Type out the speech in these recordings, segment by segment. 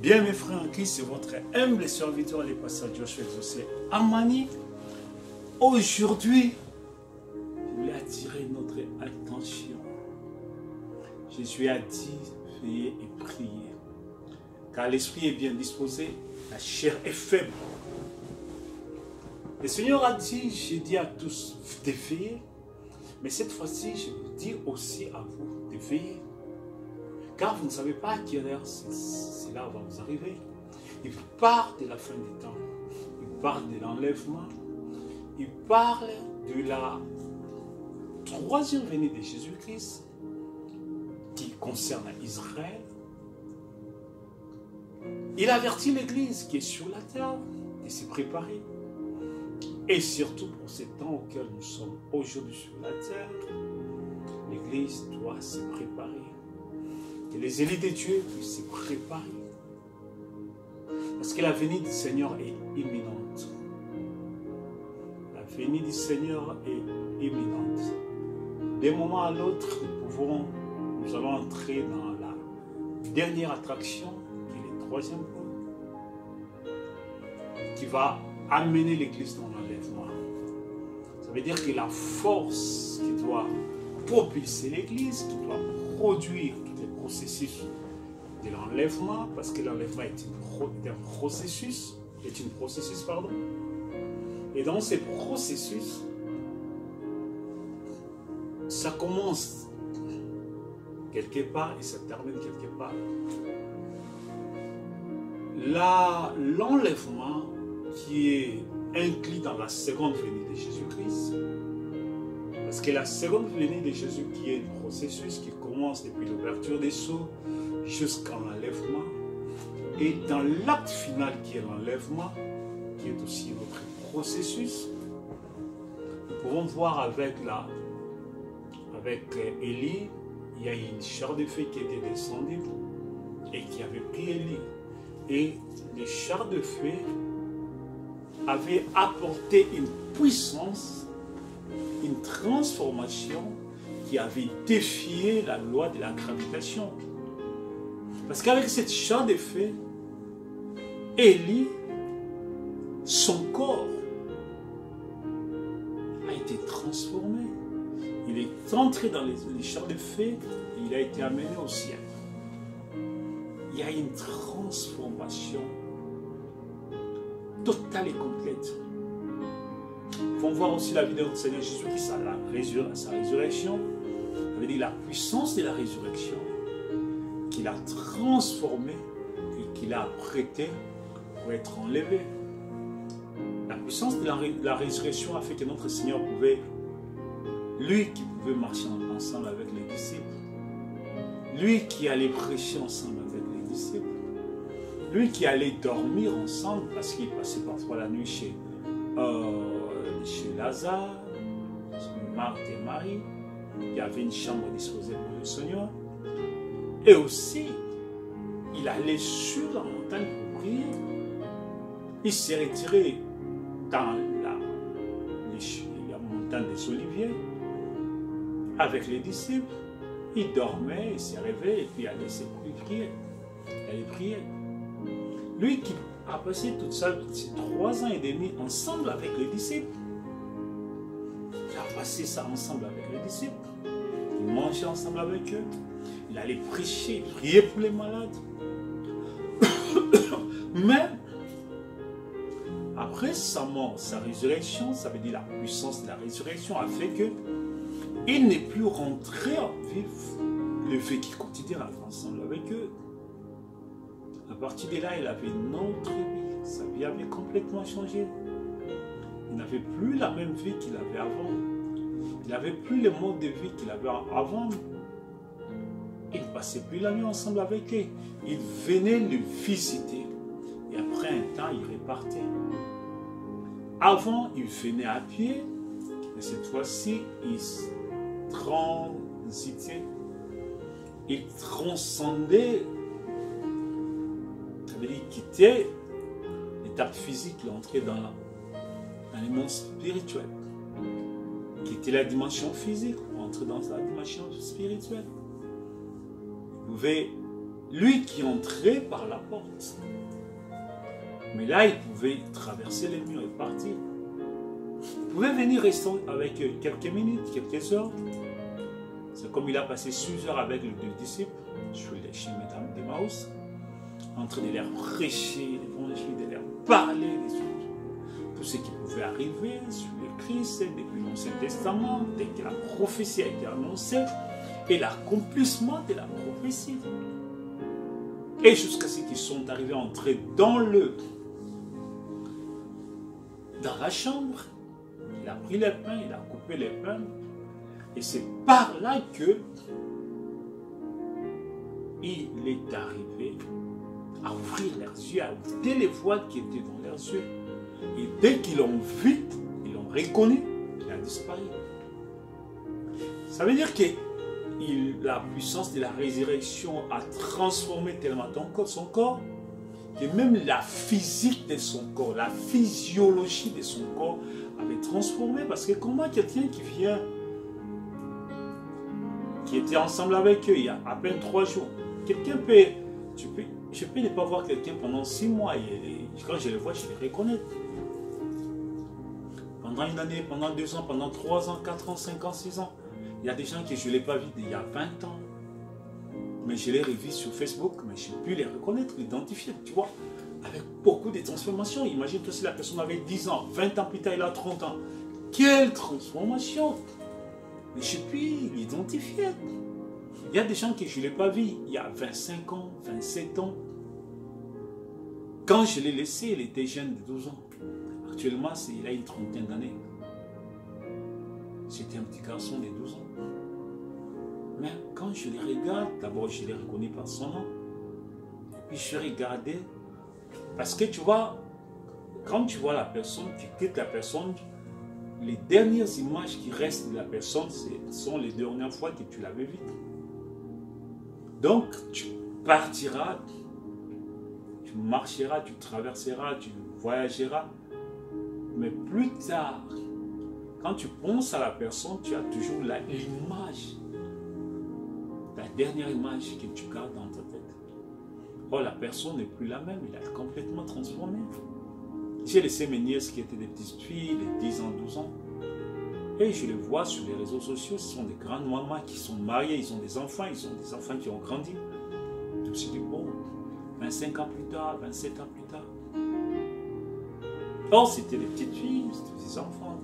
Bien mes frères en Christ, c'est votre humble serviteur, le pasteur Joshua Exaucé Amani. Aujourd'hui, je voulais attirer notre attention. Jésus a dit, veillez et priez. Car l'esprit est bien disposé, la chair est faible. Le Seigneur a dit, j'ai dit à tous de veiller. Mais cette fois-ci, je vous dis aussi à vous de veiller. Car vous ne savez pas à quelle heure cela va vous arriver. Il parle de la fin des temps. Il parle de l'enlèvement. Il parle de la troisième venue de Jésus-Christ qui concerne Israël. Il avertit l'Église qui est sur la terre de se préparer. Et surtout pour ces temps auxquels nous sommes aujourd'hui sur la terre, l'Église doit se préparer. Que les élites de Dieu puissent se préparer. Parce que la venue du Seigneur est imminente. La venue du Seigneur est imminente. D'un moment à l'autre, nous allons entrer dans la dernière attraction, qui est le troisième point, qui va amener l'Église dans l'enlèvement. Ça veut dire que la force qui doit propulser l'Église, qui doit produire tous les processus de l'enlèvement, parce que l'enlèvement est un processus, et dans ces processus, ça commence quelque part et ça termine quelque part. L'enlèvement qui est inclus dans la seconde venue de Jésus-Christ, parce que la seconde venue de Jésus qui est un processus qui commence depuis l'ouverture des sceaux jusqu'à l'enlèvement, et dans l'acte final qui est l'enlèvement, qui est aussi notre processus, nous pouvons voir avec Élie, il y a une chair de feu qui était descendue et qui avait pris Élie. Et les chars de feu avaient apporté une puissance, une transformation qui avait défié la loi de la gravitation. Parce qu'avec cette char de feu, Élie, son corps a été transformé. Il est entré dans les chars de feu et il a été amené au ciel. Il y a une transformation totale et complète. Il faut voir aussi la vie de notre Seigneur Jésus-Christ à sa résurrection. Ça veut dire la puissance de la résurrection qu'il a transformée et qu'il a prêtée pour être enlevé. La puissance de la résurrection a fait que notre Seigneur pouvait, lui qui pouvait marcher ensemble avec les disciples, lui qui allait prêcher ensemble avec les disciples, lui qui allait dormir ensemble parce qu'il passait parfois la nuit chez Lazare, Marthe et Marie, il y avait une chambre disposée pour le Seigneur, et aussi il allait sur la montagne pour prier. Il s'est retiré dans la montagne des Oliviers avec les disciples. Il dormait, il s'est réveillé et puis il allait se prier. Il allait prier. Lui qui a passé toute sa vie, 3 ans et demi ensemble avec les disciples. Il a passé ça ensemble avec les disciples. Il mangeait ensemble avec eux. Il allait prêcher, prier pour les malades. Mais après sa mort, sa résurrection, ça veut dire la puissance de la résurrection a fait que il n'est plus rentré en vivre le vécu quotidien ensemble avec eux. À partir de là, il avait une autre vie. Sa vie avait complètement changé. Il n'avait plus la même vie qu'il avait avant. Il n'avait plus le mode de vie qu'il avait avant. Il ne passait plus la nuit ensemble avec eux. Il venait le visiter. Et après un temps, il repartait. Avant, il venait à pied. Mais cette fois-ci, il transitait. Il transcendait. Ça veut dire qu'il quittait l'étape physique. Il entrait dans le monde spirituel. Il quittait la dimension physique pour entrer dans la dimension spirituelle. Il pouvait lui qui entrait par la porte. Mais là, il pouvait traverser les murs et partir. Il pouvait venir rester avec quelques minutes, quelques heures. C'est comme il a passé 6 heures avec les 2 disciples, chez Mesdames d'Emmaüs, en train de leur prêcher l'évangile, de leur parler de tout ce qui pouvait arriver sur le Christ depuis l'Ancien Testament, dès que la prophétie a été annoncée, et l'accomplissement de la prophétie. Et jusqu'à ce qu'ils sont arrivés à entrer dans la chambre, il a pris les pains, il a coupé les pains, et c'est par là que il est arrivé à ouvrir leurs yeux, à ouvrir les voiles qui étaient dans leurs yeux. Et dès qu'ils l'ont vu, ils l'ont reconnu, il a disparu. Ça veut dire que la puissance de la résurrection a transformé tellement son corps, que même la physique de son corps, la physiologie de son corps avait transformé. Parce que comment quelqu'un qui vient, qui était ensemble avec eux il y a à peine 3 jours, quelqu'un peut, je peux ne pas voir quelqu'un pendant 6 mois, et quand je le vois, je le reconnais. Pendant une année, pendant 2 ans, pendant 3 ans, 4 ans, 5 ans, 6 ans. Il y a des gens que je ne l'ai pas vu il y a 20 ans. Mais je les revis sur Facebook, mais je peux les reconnaître, l'identifier, tu vois. Avec beaucoup de transformations. Imagine-toi si la personne avait 10 ans, 20 ans plus tard, il a 30 ans. Quelle transformation! Mais je peux l'identifier. Il y a des gens que je ne l'ai pas vu il y a 25 ans, 27 ans. Quand je l'ai laissé, il était jeune de 12 ans. Actuellement, il a une trentaine d'années. C'était un petit garçon de 12 ans. Mais quand je les regarde, d'abord je les reconnais par son nom. Et puis je regardais. Parce que tu vois, quand tu vois la personne, tu quittes la personne, les dernières images qui restent de la personne, ce sont les dernières fois que tu l'avais vue. Donc tu partiras, tu marcheras, tu traverseras, tu voyageras. Mais plus tard, quand tu penses à la personne, tu as toujours l'image, la dernière image que tu gardes dans ta tête. Oh, la personne n'est plus la même, il a complètement transformé. J'ai laissé mes nièces qui étaient des petites filles, de 10 ans, 12 ans. Et je les vois sur les réseaux sociaux, ce sont des grandes mamans qui sont mariées, ils ont des enfants qui ont grandi. Je me suis dit, bon, 25 ans plus tard, 27 ans plus tard. Or, c'était des petites filles, c'était des enfants.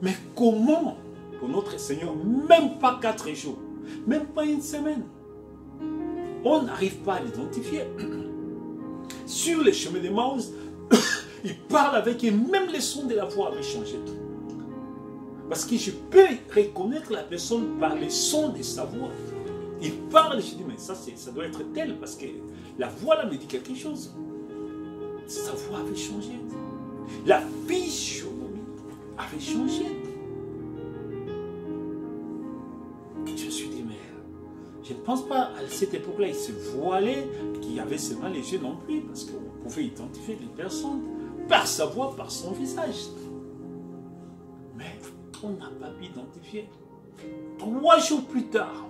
Mais comment, pour notre Seigneur, même pas 4 jours, même pas une semaine, on n'arrive pas à l'identifier. Sur les chemins d'Emmaüs, il parle avec eux, même les sons de la voix avaient changé. Parce que je peux reconnaître la personne par les sons de sa voix. Il parle, je dis, mais ça doit être tel, parce que la voix là me dit quelque chose. Sa voix avait changé. La physionomie avait changé. Je me suis dit, mais je ne pense pas à cette époque-là, il se voilait, qu'il y avait seulement les yeux non plus, parce qu'on pouvait identifier les personnes par sa voix, par son visage. Mais on n'a pas pu identifier. 3 jours plus tard,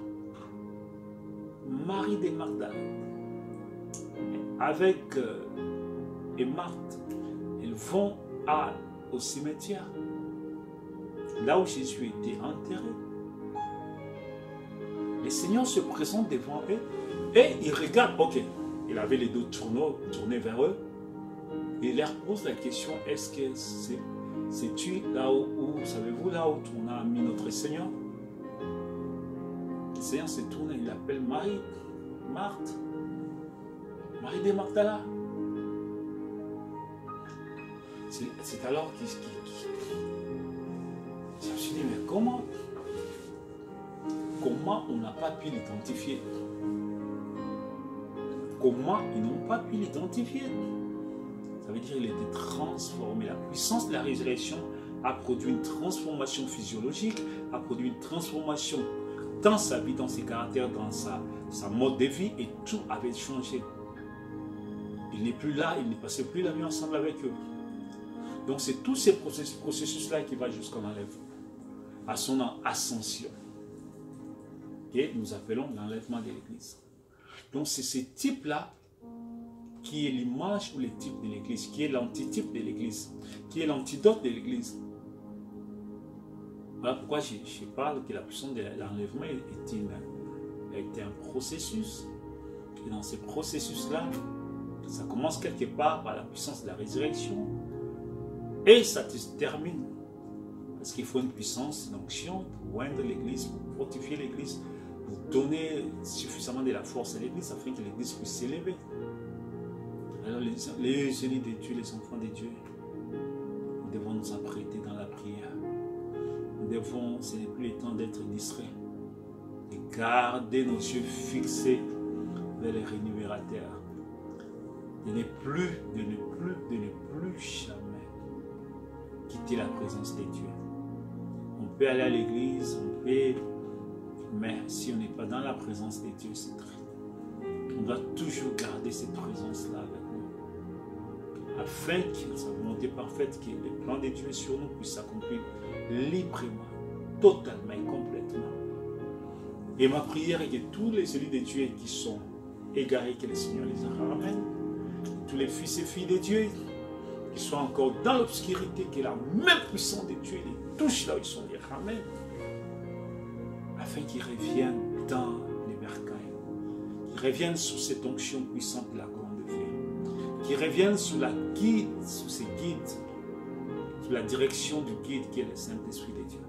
Marie de Magdalene, avec et Marthe, ils vont au cimetière, là où Jésus était enterré. Le Seigneur se présente devant eux et il regarde, ok, il avait les dos tournés vers eux, et il leur pose la question, est-ce que c'est-tu là où savez-vous là où on a mis notre Seigneur? Le Seigneur se tourne et il appelle Marie, Marthe, Marie de Magdala. C'est alors je me suis dit, mais comment on n'a pas pu l'identifier? Comment ils n'ont pas pu l'identifier? Ça veut dire qu'il était transformé. La puissance de la résurrection a produit une transformation physiologique, a produit une transformation dans sa vie, dans ses caractères, dans sa mode de vie, et tout avait changé. Il n'est plus là, il ne passait plus la nuit ensemble avec eux. Donc c'est tous ces processus-là qui va jusqu'à l'enlèvement, à son ascension. que nous appelons l'enlèvement de l'Église. Donc c'est ce type-là qui est l'image ou le type de l'Église, qui est l'antitype de l'Église, qui est l'antidote de l'Église. Voilà pourquoi je parle que la puissance de l'enlèvement est un processus. Et dans ce processus-là, ça commence quelque part par la puissance de la résurrection et ça se termine. Parce qu'il faut une puissance, une onction pour oindre l'Église, pour fortifier l'Église, pour donner suffisamment de la force à l'Église afin que l'Église puisse s'élever. Alors les élus de Dieu, les enfants de Dieu, nous devons nous apprêter dans la prière. Nous devons, ce n'est plus le temps d'être distraits, et garder nos yeux fixés vers les rémunérateurs. De ne plus jamais quitter la présence de Dieu. On peut aller à l'église, mais si on n'est pas dans la présence de Dieu, c'est très. On doit toujours garder cette présence-là avec nous, afin que sa volonté parfaite, que le plan de Dieu sur nous puisse s'accomplir librement, totalement et complètement. Et ma prière est que tous les élus de Dieu qui sont égarés, que le Seigneur les ramène, tous les fils et filles de Dieu qui sont encore dans l'obscurité, que la même puissance de Dieu les touche là où ils sont, les ramène, afin qu'ils reviennent dans les bercails, qu'ils reviennent sous cette onction puissante de la colonne de feu, qu'ils reviennent sous la guide, sous ces guides, sous la direction du guide qui est le Saint-Esprit de Dieu,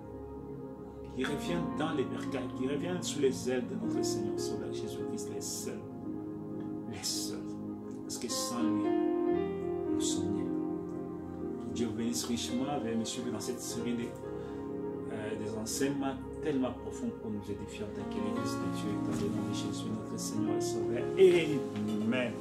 qu'ils reviennent dans les bercails, qu'ils reviennent sous les ailes de notre Seigneur Sauveur Jésus-Christ, les seuls, parce que sans lui, nous sommes nés. Dieu bénisse richement avec M. dans cette série des enseignements tellement profonds pour nous édifier en tant que l'Église de Dieu, dans le nom de Jésus, notre Seigneur et Sauveur. Amen.